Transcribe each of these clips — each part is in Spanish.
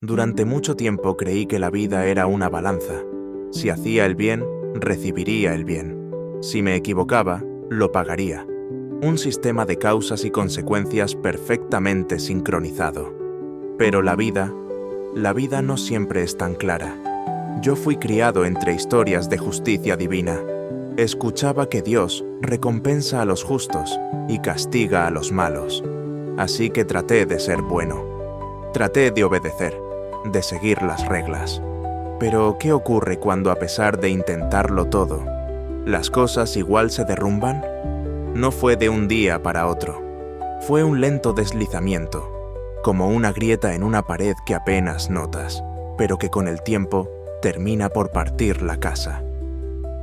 Durante mucho tiempo creí que la vida era una balanza. Si hacía el bien, recibiría el bien. Si me equivocaba, lo pagaría. Un sistema de causas y consecuencias perfectamente sincronizado. Pero la vida no siempre es tan clara. Yo fui criado entre historias de justicia divina. Escuchaba que Dios recompensa a los justos y castiga a los malos. Así que traté de ser bueno. Traté de obedecer, de seguir las reglas. Pero, ¿qué ocurre cuando, a pesar de intentarlo todo, las cosas igual se derrumban? No fue de un día para otro. Fue un lento deslizamiento, como una grieta en una pared que apenas notas, pero que con el tiempo termina por partir la casa.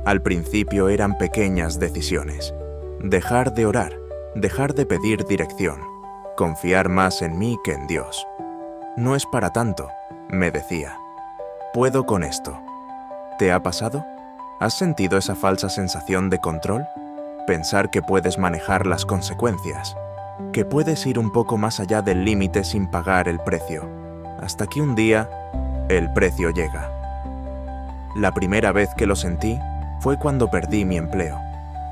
Al principio eran pequeñas decisiones. Dejar de orar, dejar de pedir dirección, confiar más en mí que en Dios. No es para tanto, me decía. Puedo con esto. ¿Te ha pasado? ¿Has sentido esa falsa sensación de control? Pensar que puedes manejar las consecuencias, que puedes ir un poco más allá del límite sin pagar el precio, hasta que un día el precio llega. La primera vez que lo sentí fue cuando perdí mi empleo.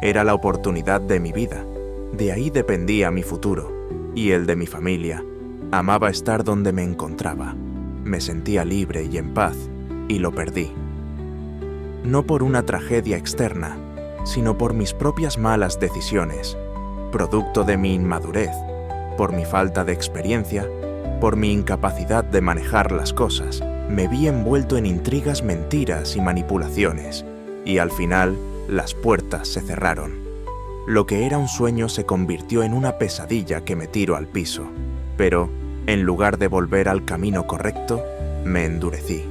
Era la oportunidad de mi vida. De ahí dependía mi futuro y el de mi familia. Amaba estar donde me encontraba. Me sentía libre y en paz, y lo perdí. No por una tragedia externa, sino por mis propias malas decisiones, producto de mi inmadurez, por mi falta de experiencia, por mi incapacidad de manejar las cosas. Me vi envuelto en intrigas, mentiras y manipulaciones, y al final las puertas se cerraron. Lo que era un sueño se convirtió en una pesadilla que me tiró al piso, pero, en lugar de volver al camino correcto, me endurecí.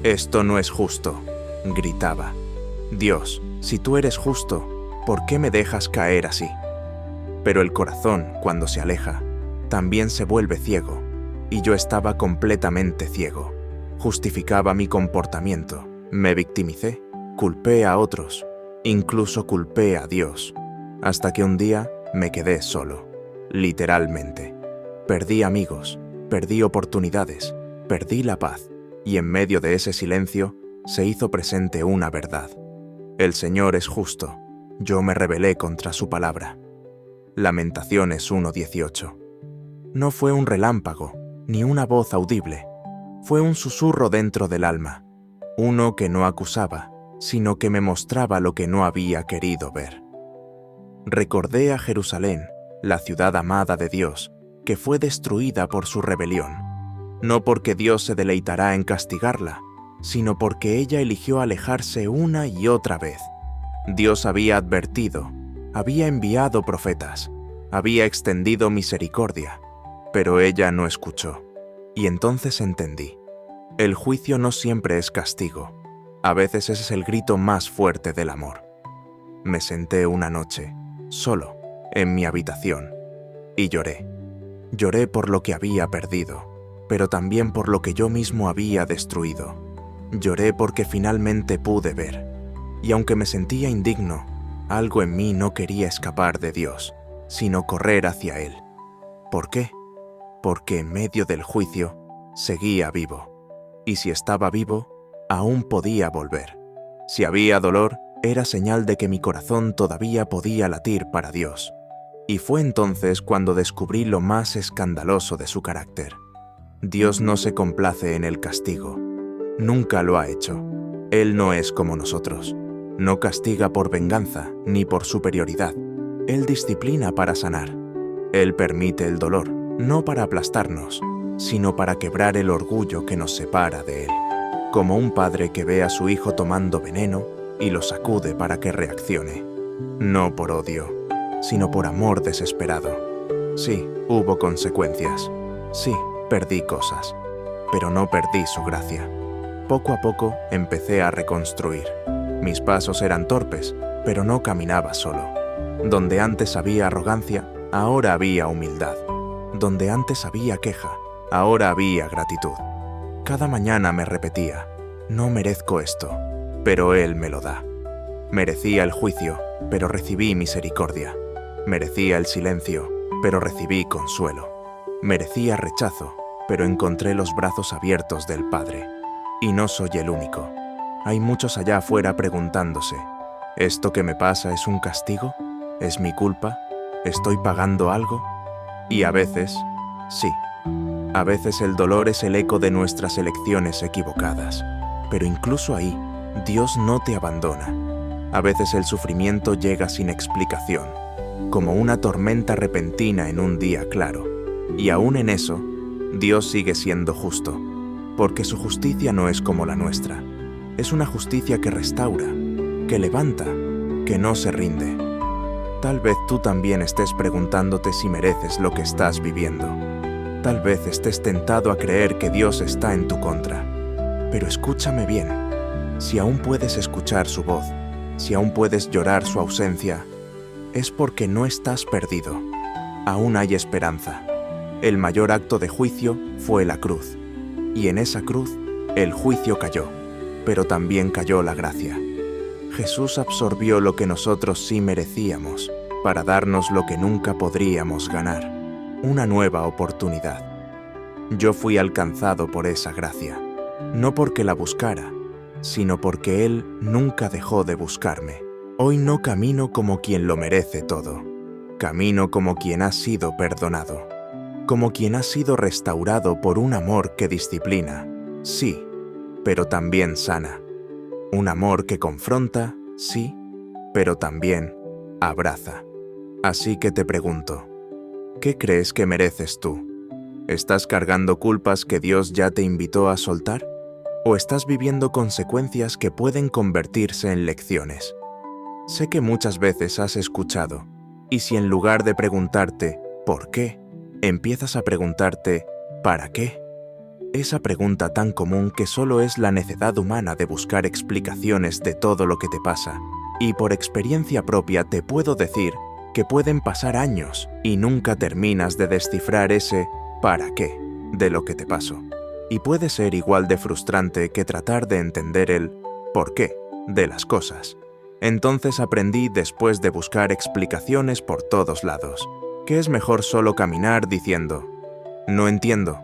«Esto no es justo», gritaba. «Dios, si tú eres justo, ¿por qué me dejas caer así?» Pero el corazón, cuando se aleja, también se vuelve ciego, y yo estaba completamente ciego. Justificaba mi comportamiento, me victimicé, culpé a otros, incluso culpé a Dios, hasta que un día me quedé solo, literalmente. Perdí amigos, perdí oportunidades, perdí la paz, y en medio de ese silencio se hizo presente una verdad. El Señor es justo, yo me rebelé contra su palabra. Lamentaciones 1:18. No fue un relámpago, ni una voz audible. Fue un susurro dentro del alma, uno que no acusaba, sino que me mostraba lo que no había querido ver. Recordé a Jerusalén, la ciudad amada de Dios, que fue destruida por su rebelión, no porque Dios se deleitará en castigarla, sino porque ella eligió alejarse una y otra vez. Dios había advertido, había enviado profetas, había extendido misericordia, pero ella no escuchó. Y entonces entendí. El juicio no siempre es castigo, a veces ese es el grito más fuerte del amor. Me senté una noche, solo, en mi habitación, y lloré. Lloré por lo que había perdido, pero también por lo que yo mismo había destruido. Lloré porque finalmente pude ver, y aunque me sentía indigno, algo en mí no quería escapar de Dios, sino correr hacia Él. ¿Por qué? Porque en medio del juicio seguía vivo, y si estaba vivo, aún podía volver. Si había dolor, era señal de que mi corazón todavía podía latir para Dios. Y fue entonces cuando descubrí lo más escandaloso de su carácter. Dios no se complace en el castigo. Nunca lo ha hecho. Él no es como nosotros. No castiga por venganza ni por superioridad. Él disciplina para sanar. Él permite el dolor, no para aplastarnos, sino para quebrar el orgullo que nos separa de Él. Como un padre que ve a su hijo tomando veneno y lo sacude para que reaccione. No por odio, sino por amor desesperado. Sí, hubo consecuencias. Sí, perdí cosas, pero no perdí su gracia. Poco a poco empecé a reconstruir. Mis pasos eran torpes, pero no caminaba solo. Donde antes había arrogancia, ahora había humildad. Donde antes había queja, ahora había gratitud. Cada mañana me repetía, no merezco esto, pero Él me lo da. Merecía el juicio, pero recibí misericordia. Merecía el silencio, pero recibí consuelo. Merecía rechazo, pero encontré los brazos abiertos del Padre. Y no soy el único. Hay muchos allá afuera preguntándose, ¿esto que me pasa es un castigo? ¿Es mi culpa? ¿Estoy pagando algo? Y a veces, sí. A veces el dolor es el eco de nuestras elecciones equivocadas. Pero incluso ahí, Dios no te abandona. A veces el sufrimiento llega sin explicación, como una tormenta repentina en un día claro. Y aún en eso, Dios sigue siendo justo, porque su justicia no es como la nuestra. Es una justicia que restaura, que levanta, que no se rinde. Tal vez tú también estés preguntándote si mereces lo que estás viviendo. Tal vez estés tentado a creer que Dios está en tu contra. Pero escúchame bien. Si aún puedes escuchar su voz, si aún puedes llorar su ausencia, es porque no estás perdido. Aún hay esperanza. El mayor acto de juicio fue la cruz. Y en esa cruz, el juicio cayó, pero también cayó la gracia. Jesús absorbió lo que nosotros sí merecíamos, para darnos lo que nunca podríamos ganar, una nueva oportunidad. Yo fui alcanzado por esa gracia, no porque la buscara, sino porque Él nunca dejó de buscarme. Hoy no camino como quien lo merece todo, camino como quien ha sido perdonado, como quien ha sido restaurado por un amor que disciplina, sí, pero también sana. Un amor que confronta, sí, pero también abraza. Así que te pregunto, ¿qué crees que mereces tú? ¿Estás cargando culpas que Dios ya te invitó a soltar? ¿O estás viviendo consecuencias que pueden convertirse en lecciones? Sé que muchas veces has escuchado, y si en lugar de preguntarte ¿por qué?, empiezas a preguntarte ¿para qué?, esa pregunta tan común que solo es la necedad humana de buscar explicaciones de todo lo que te pasa. Y por experiencia propia te puedo decir que pueden pasar años y nunca terminas de descifrar ese ¿para qué? De lo que te pasó. Y puede ser igual de frustrante que tratar de entender el ¿por qué? De las cosas. Entonces aprendí, después de buscar explicaciones por todos lados, que es mejor solo caminar diciendo «No entiendo,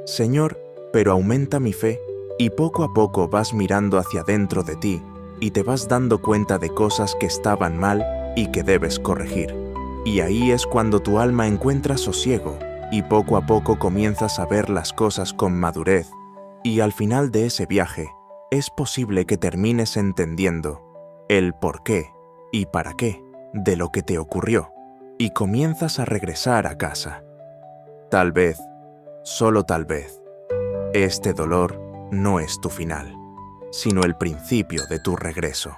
Señor, pero aumenta mi fe», y poco a poco vas mirando hacia dentro de ti y te vas dando cuenta de cosas que estaban mal y que debes corregir. Y ahí es cuando tu alma encuentra sosiego y poco a poco comienzas a ver las cosas con madurez. Y al final de ese viaje, es posible que termines entendiendo el por qué y para qué de lo que te ocurrió y comienzas a regresar a casa. Tal vez, solo tal vez, este dolor no es tu final, sino el principio de tu regreso.